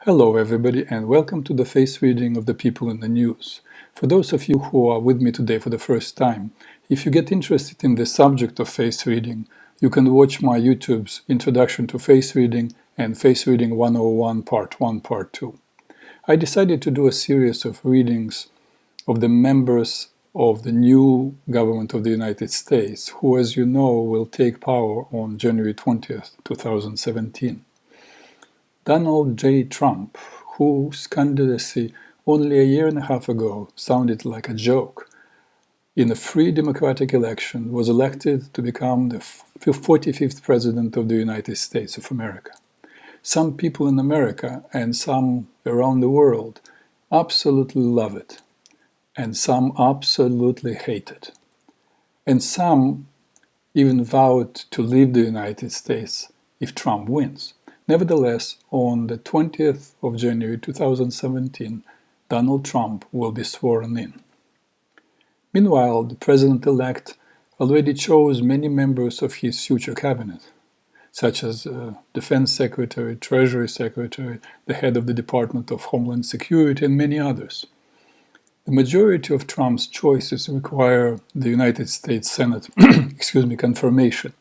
Hello everybody and welcome to the face reading of the people in the news. For those of you who are with me today for the first time, if you get interested in the subject of face reading, you can watch my YouTube's Introduction to Face Reading and Face Reading 101 Part 1, Part 2. I decided to do a series of readings of the members of the new government of the United States, who, as you know, will take power on January 20th, 2017. Donald J. Trump, whose candidacy only a year and a half ago sounded like a joke, in a free democratic election was elected to become the 45th President of the United States of America. Some people in America and some around the world absolutely love it, and some absolutely hate it. And some even vowed to leave the United States if Trump wins. Nevertheless, on the 20th of January 2017, Donald Trump will be sworn in. Meanwhile, the president-elect already chose many members of his future cabinet, such as Defense Secretary, Treasury Secretary, the head of the Department of Homeland Security, and many others. The majority of Trump's choices require the United States Senate confirmation,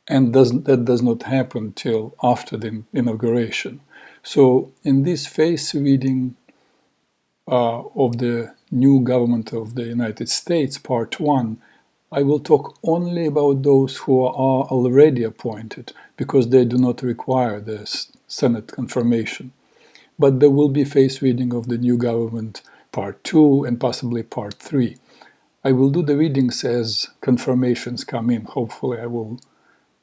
and that does not happen till after the inauguration. So in this face reading of the new government of the United States, Part 1, I will talk only about those who are already appointed, because they do not require the Senate confirmation. But there will be face reading of the new government Part 2 and possibly Part 3. I will do the readings as confirmations come in. Hopefully I will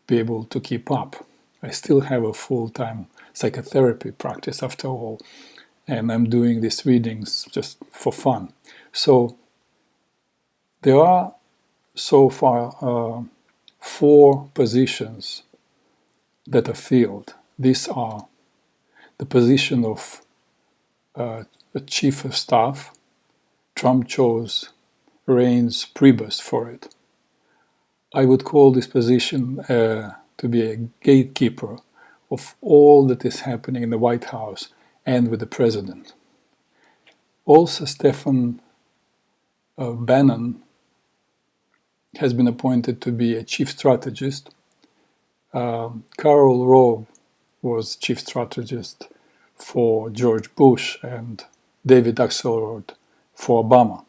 be able to keep up. I still have a full-time psychotherapy practice after all, and I'm doing these readings just for fun. So there are so far 4 positions that are filled. These are the position of a chief of staff. Trump chose Reince Priebus for it. I would call this position to be a gatekeeper of all that is happening in the White House and with the president. Also, Stephen Benin has been appointed to be a chief strategist. Karl Rove was chief strategist for George Bush and David Axelrod for Obama.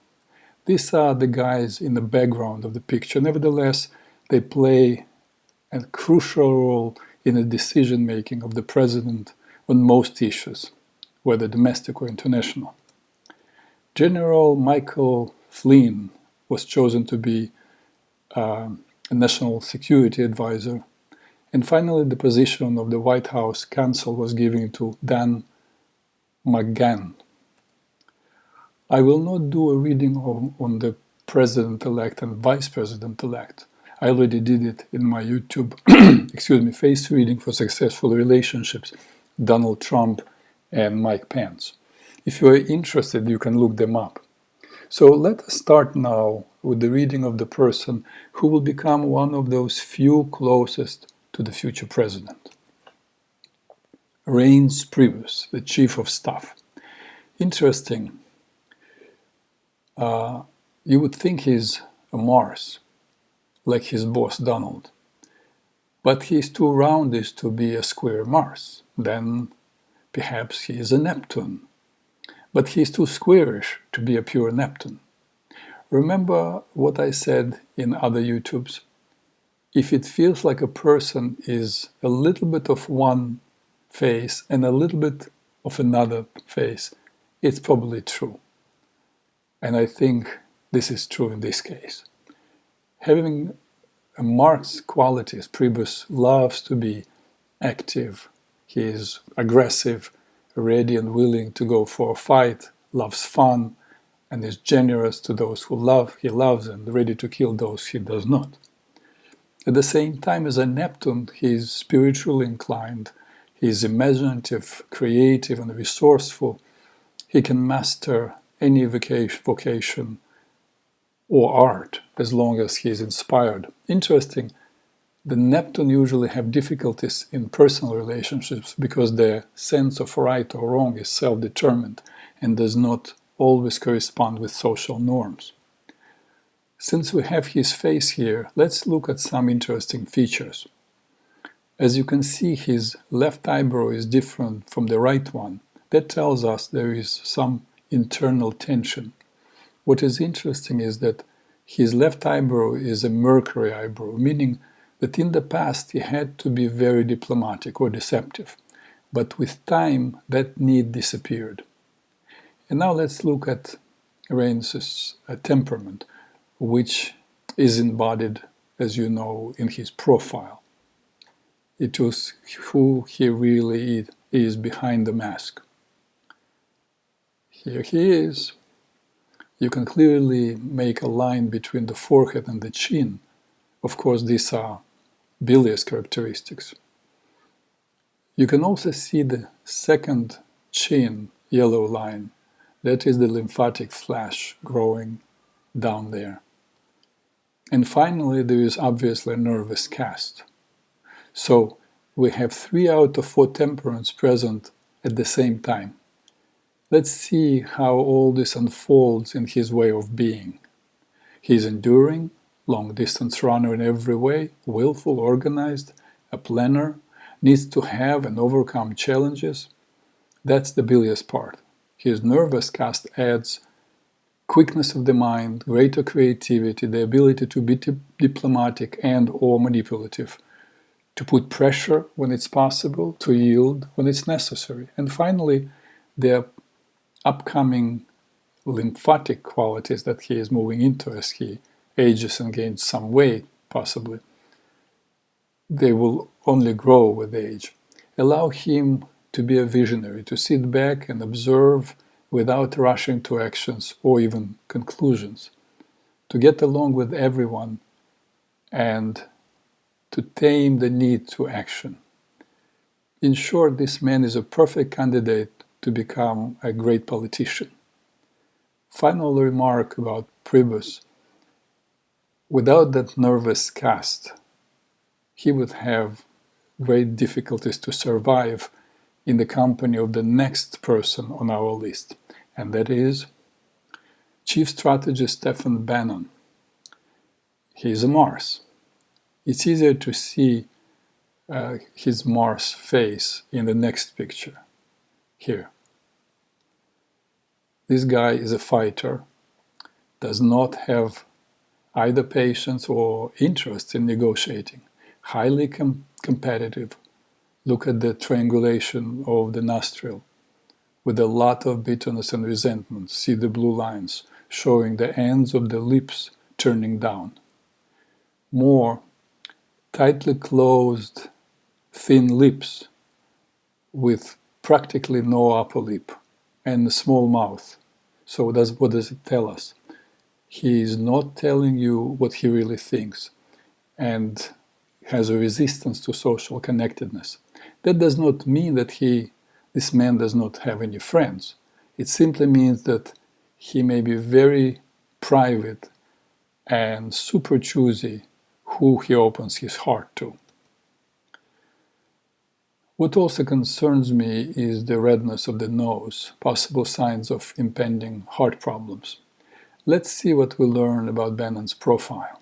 These are the guys in the background of the picture. Nevertheless, they play a crucial role in the decision-making of the president on most issues, whether domestic or international. General Michael Flynn was chosen to be a national security advisor. And finally, the position of the White House counsel was given to Dan McGahn. I will not do a reading on the president-elect and vice president-elect. I already did it in my YouTube face reading for successful relationships, Donald Trump and Mike Pence. If you are interested, you can look them up. So let us start now with the reading of the person who will become one of those few closest to the future president. Reince Priebus, the chief of staff. Interesting. You would think he's a Mars, like his boss Donald. But he's too roundish to be a square Mars. Then perhaps he is a Neptune. But he's too squarish to be a pure Neptune. Remember what I said in other YouTubes? If it feels like a person is a little bit of one face and a little bit of another face, it's probably true. And I think this is true in this case. Having a Mark's qualities, Priebus loves to be active. He is aggressive, ready and willing to go for a fight, loves fun, and is generous to those who he loves, and ready to kill those he does not. At the same time, as a Neptune, he is spiritually inclined, he is imaginative, creative, and resourceful. He can master any vocation or art as long as he is inspired. Interesting, The Neptune usually have difficulties in personal relationships because their sense of right or wrong is self-determined and does not always correspond with social norms. Since we have his face here, let's look at some interesting features. As you can see, his left eyebrow is different from the right one. That tells us there is some internal tension. What is interesting is that his left eyebrow is a Mercury eyebrow, meaning that in the past he had to be very diplomatic or deceptive. But with time, that need disappeared. And now let's look at Rains's temperament, which is embodied, as you know, in his profile. It was who he really is behind the mask. Here he is. You can clearly make a line between the forehead and the chin. Of course, these are bilious characteristics. You can also see the second chin yellow line. That is the lymphatic flash growing down there. And finally, there is obviously a nervous cast. So we have 3 out of 4 temperaments present at the same time. Let's see how all this unfolds in his way of being. He's enduring, long-distance runner in every way, willful, organized, a planner, needs to have and overcome challenges. That's the bilious part. His nervous cast adds quickness of the mind, greater creativity, the ability to be diplomatic and or manipulative, to put pressure when it's possible, to yield when it's necessary. And finally, the upcoming lymphatic qualities that he is moving into as he ages and gains some weight, possibly, they will only grow with age. Allow him to be a visionary, to sit back and observe without rushing to actions or even conclusions, to get along with everyone and to tame the need to action. In short, this man is a perfect candidate to become a great politician. Final remark about Priebus. Without that nervous cast, he would have great difficulties to survive in the company of the next person on our list, and that is Chief Strategist Stephen Benin. He is a Mars. It's easier to see his Mars face in the next picture, here. This guy is a fighter, does not have either patience or interest in negotiating, highly competitive. Look at the triangulation of the nostril, with a lot of bitterness and resentment. See the blue lines showing the ends of the lips turning down. More tightly closed, thin lips with practically no upper lip and a small mouth. So what does it tell us? He is not telling you what he really thinks and has a resistance to social connectedness. That does not mean that this man does not have any friends. It simply means that he may be very private and super choosy who he opens his heart to. What also concerns me is the redness of the nose, possible signs of impending heart problems. Let's see what we learn about Benin's profile.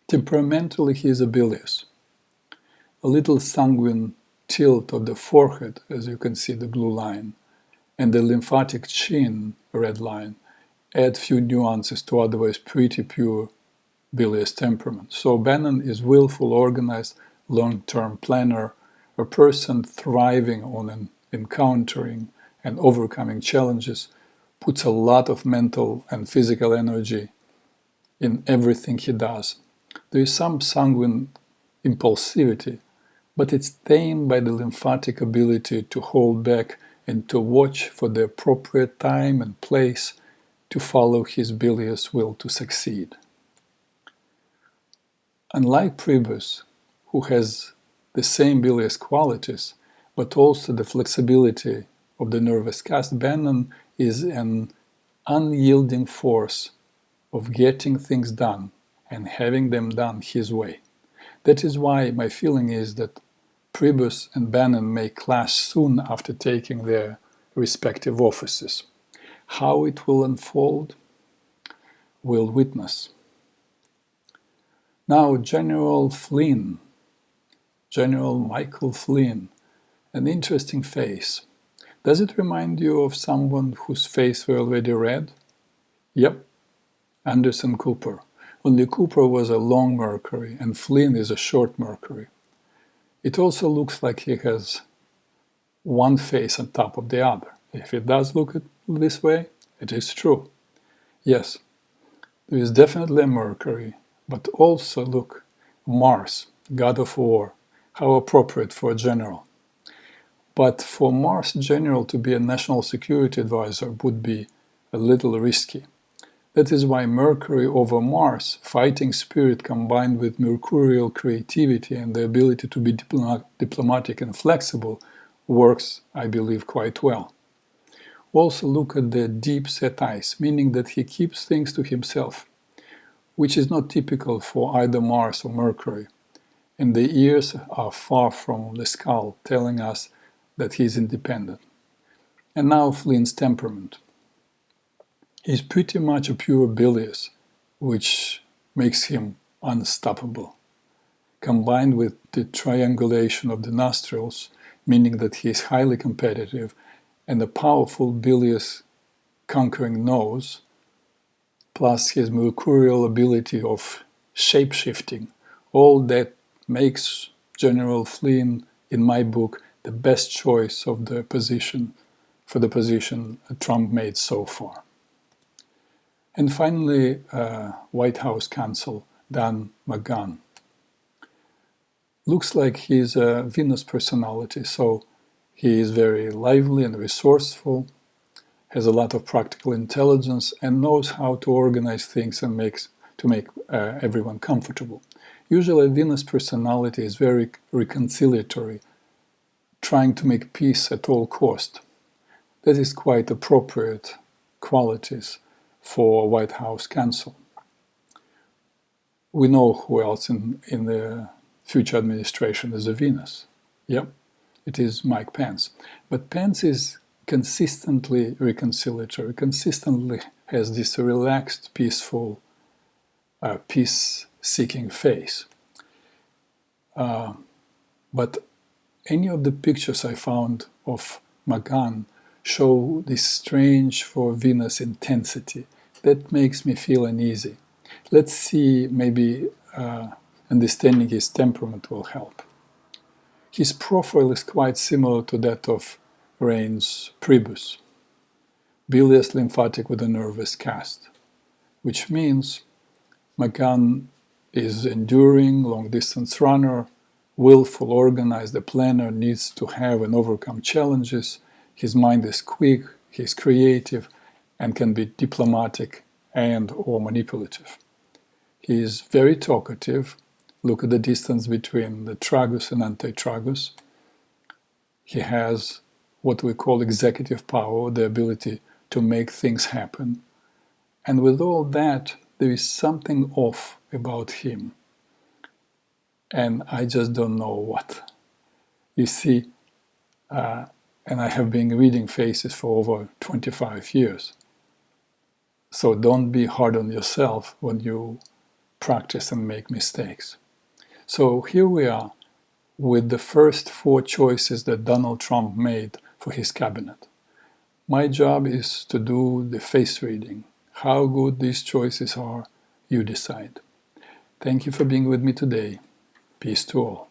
Temperamentally, he is bilious. A little sanguine tilt of the forehead, as you can see the blue line, and the lymphatic chin, red line, add few nuances to otherwise pretty pure bilious temperament. So Benin is willful, organized, long-term planner, a person thriving on encountering and overcoming challenges, puts a lot of mental and physical energy in everything he does. There is some sanguine impulsivity, but it's tamed by the lymphatic ability to hold back and to watch for the appropriate time and place to follow his bilious will to succeed. Unlike Priebus, who has the same bilious qualities, but also the flexibility of the nervous cast, Benin is an unyielding force of getting things done and having them done his way. That is why my feeling is that Priebus and Benin may clash soon after taking their respective offices. How it will unfold, we'll witness. Now, General Flynn, General Michael Flynn, an interesting face. Does it remind you of someone whose face we already read? Yep, Anderson Cooper. Only Cooper was a long Mercury and Flynn is a short Mercury. It also looks like he has one face on top of the other. If it does look this way, it is true. Yes, there is definitely a Mercury, but also look, Mars, god of war. How appropriate for a general. But for Mars general to be a national security advisor would be a little risky. That is why Mercury over Mars, fighting spirit combined with mercurial creativity and the ability to be diplomatic and flexible, works, I believe, quite well. Also look at the deep-set eyes, meaning that he keeps things to himself, which is not typical for either Mars or Mercury. And the ears are far from the skull, telling us that he is independent. And now Flynn's temperament. He's pretty much a pure bilious, which makes him unstoppable. Combined with the triangulation of the nostrils, meaning that he is highly competitive, and a powerful bilious conquering nose, plus his mercurial ability of shape-shifting, all that makes General Flynn, in my book, the best choice of the position for the position Trump made so far. And finally, White House counsel Dan McGahn. Looks like he's a Venus personality, so he is very lively and resourceful, has a lot of practical intelligence, and knows how to organize things and to make everyone comfortable. Usually, a Venus personality is very reconciliatory, trying to make peace at all cost. That is quite appropriate qualities for White House counsel. We know who else in the future administration is a Venus. Yep, it is Mike Pence. But Pence is consistently reconciliatory, consistently has this relaxed, peaceful, peace-seeking face. But any of the pictures I found of McGahn show this strange for Venus intensity. That makes me feel uneasy. Let's see, maybe understanding his temperament will help. His profile is quite similar to that of Rain's Priebus, bilious lymphatic with a nervous cast, which means McGahn is enduring, long-distance runner, willful, organized, a planner, needs to have and overcome challenges. His mind is quick, he's creative, and can be diplomatic and or manipulative. He is very talkative. Look at the distance between the tragus and antitragus. He has what we call executive power, the ability to make things happen. And with all that, there is something off about him. And I just don't know what. You see, and I have been reading faces for over 25 years. So don't be hard on yourself when you practice and make mistakes. So here we are with the first 4 choices that Donald Trump made for his cabinet. My job is to do the face reading. How good these choices are, you decide. Thank you for being with me today. Peace to all.